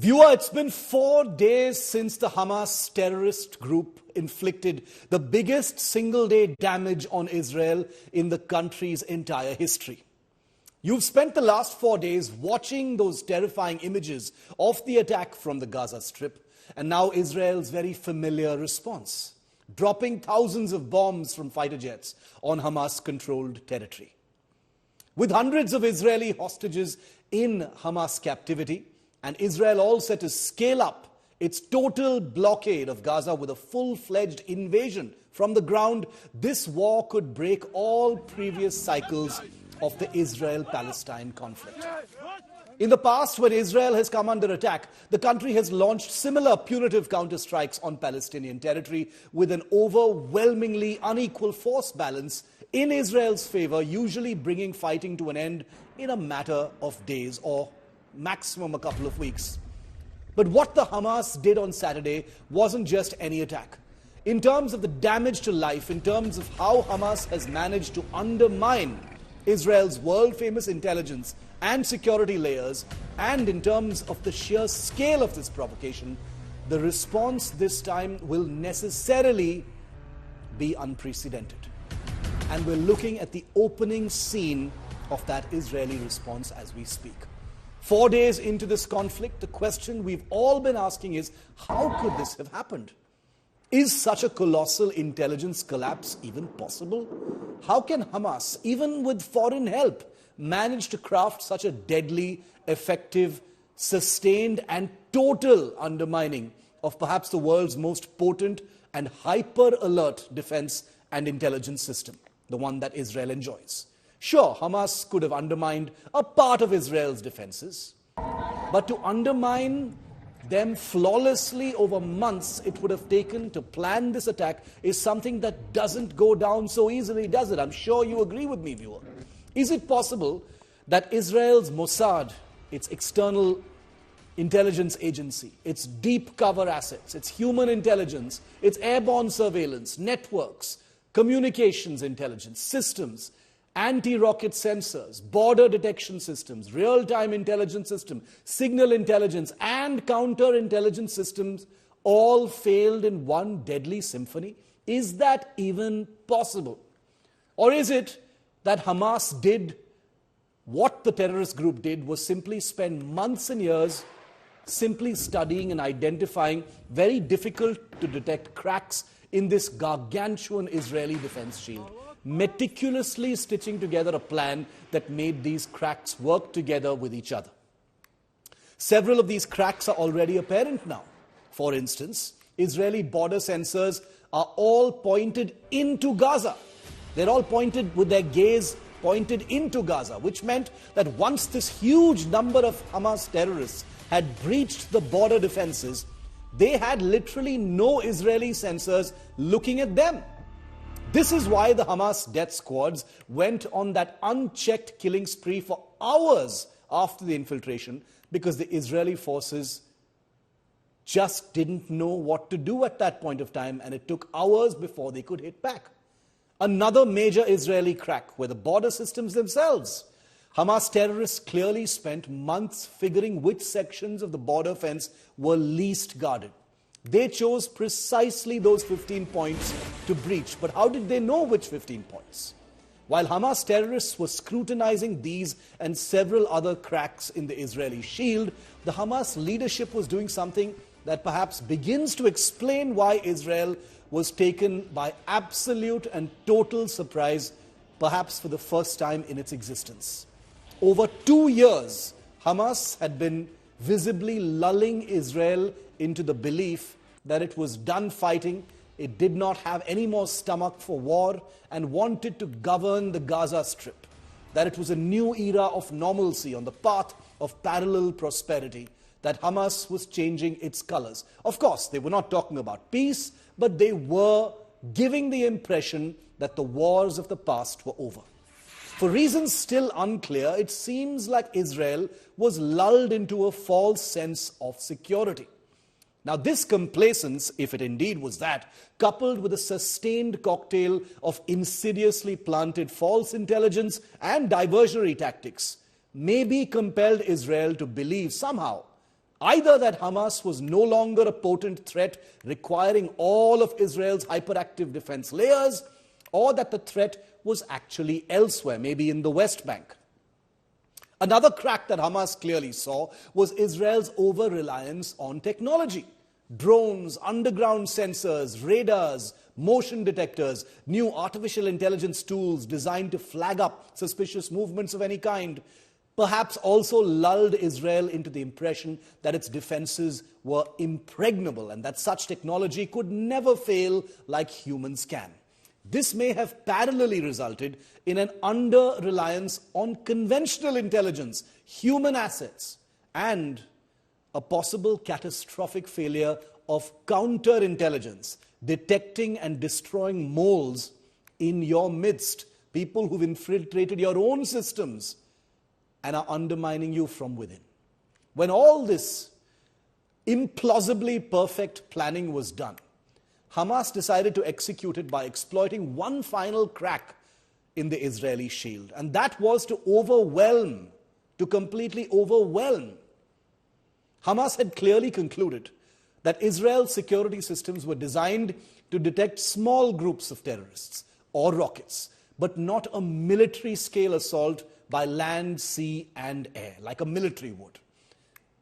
Viewer, it's been 4 days since the Hamas terrorist group inflicted the biggest single-day damage on Israel in the country's entire history. You've spent the last 4 days watching those terrifying images of the attack from the Gaza Strip, and now Israel's very familiar response, dropping thousands of bombs from fighter jets on Hamas-controlled territory. With hundreds of Israeli hostages in Hamas captivity, and Israel all set to scale up its total blockade of Gaza with a full-fledged invasion from the ground, this war could break all previous cycles of the Israel-Palestine conflict. In the past, when Israel has come under attack, the country has launched similar punitive counterstrikes on Palestinian territory with an overwhelmingly unequal force balance in Israel's favor, usually bringing fighting to an end in a matter of days or maximum a couple of weeks. But what the Hamas did on Saturday wasn't just any attack. In terms of the damage to life, in terms of how Hamas has managed to undermine Israel's world-famous intelligence and security layers, and in terms of the sheer scale of this provocation, the response this time will necessarily be unprecedented. And we're looking at the opening scene of that Israeli response as we speak. 4 days into this conflict, the question we've all been asking is, how could this have happened? Is such a colossal intelligence collapse even possible? How can Hamas, even with foreign help, manage to craft such a deadly, effective, sustained and total undermining of perhaps the world's most potent and hyper-alert defense and intelligence system, the one that Israel enjoys? Sure, Hamas could have undermined a part of Israel's defenses, but to undermine them flawlessly over months it would have taken to plan this attack is something that doesn't go down so easily, does it? I'm sure you agree with me, viewer. Is it possible that Israel's Mossad, its external intelligence agency, its deep cover assets, its human intelligence, its airborne surveillance, networks, communications intelligence, systems, anti-rocket sensors, border detection systems, real-time intelligence system, signal intelligence and counter-intelligence systems all failed in one deadly symphony? Is that even possible? Or is it that Hamas did what the terrorist group did, was simply spend months and years simply studying and identifying very difficult to detect cracks in this gargantuan Israeli defense shield, meticulously stitching together a plan that made these cracks work together with each other? Several of these cracks are already apparent now. For instance, Israeli border sensors are all pointed into Gaza. They're all pointed with their gaze pointed into Gaza, which meant that once this huge number of Hamas terrorists had breached the border defenses, they had literally no Israeli sensors looking at them. This is why the Hamas death squads went on that unchecked killing spree for hours after the infiltration, because the Israeli forces just didn't know what to do at that point of time, and it took hours before they could hit back. Another major Israeli crack were the border systems themselves. Hamas terrorists clearly spent months figuring which sections of the border fence were least guarded. They chose precisely those 15 points to breach. But how did they know which 15 points? While Hamas terrorists were scrutinizing these and several other cracks in the Israeli shield, the Hamas leadership was doing something that perhaps begins to explain why Israel was taken by absolute and total surprise, perhaps for the first time in its existence. Over 2 years, Hamas had been visibly lulling Israel into the belief that it was done fighting, it did not have any more stomach for war, and wanted to govern the Gaza Strip, that it was a new era of normalcy on the path of parallel prosperity, that Hamas was changing its colors. Of course, they were not talking about peace, but they were giving the impression that the wars of the past were over. For reasons still unclear, it seems like Israel was lulled into a false sense of security. Now, this complacence, if it indeed was that, coupled with a sustained cocktail of insidiously planted false intelligence and diversionary tactics, maybe compelled Israel to believe somehow Either that Hamas was no longer a potent threat requiring all of Israel's hyperactive defense layers, or that the threat was actually elsewhere, maybe in the West Bank. Another crack that Hamas clearly saw was Israel's over-reliance on technology. Drones, underground sensors, radars, motion detectors, new artificial intelligence tools designed to flag up suspicious movements of any kind, perhaps also lulled Israel into the impression that its defenses were impregnable and that such technology could never fail like humans can. This may have parallelly resulted in an under-reliance on conventional intelligence, human assets, and a possible catastrophic failure of counterintelligence, detecting and destroying moles in your midst, people who've infiltrated your own systems and are undermining you from within. When all this implausibly perfect planning was done, Hamas decided to execute it by exploiting one final crack in the Israeli shield, and that was to completely overwhelm. Hamas had clearly concluded that Israel's security systems were designed to detect small groups of terrorists or rockets, but not a military-scale assault by land, sea, and air, like a military would.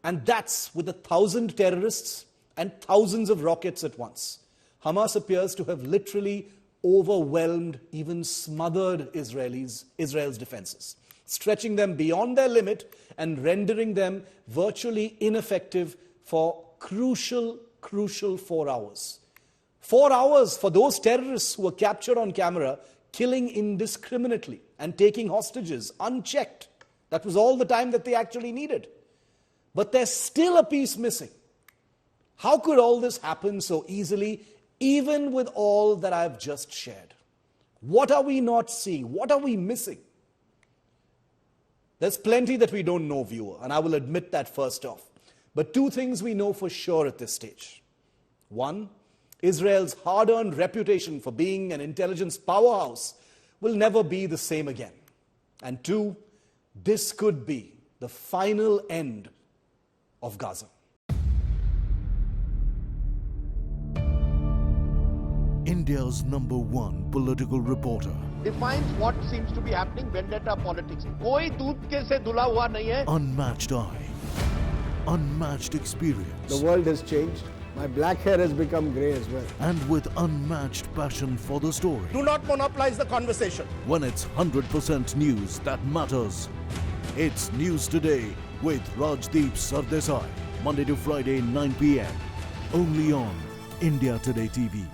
And that's with 1,000 terrorists and thousands of rockets at once. Hamas appears to have literally overwhelmed, even smothered Israel's defenses, stretching them beyond their limit and rendering them virtually ineffective for crucial 4 hours. 4 hours for those terrorists who were captured on camera, killing indiscriminately and taking hostages unchecked. That was all the time that they actually needed. But there's still a piece missing. How could all this happen so easily, even with all that I've just shared? What are we not seeing? What are we missing? There's plenty that we don't know, viewer, and I will admit that first off. But two things we know for sure at this stage. One, Israel's hard-earned reputation for being an intelligence powerhouse will never be the same again. And two, this could be the final end of Gaza. India's #1 political reporter. Defines what seems to be happening, vendetta politics. कोई दूध के से धुला हुआ नहीं है. Unmatched eye, unmatched experience. The world has changed. My black hair has become grey as well. And with unmatched passion for the story. Do not monopolize the conversation. When it's 100% news that matters. It's News Today with Rajdeep Sardesai. Monday to Friday, 9 p.m. Only on India Today TV.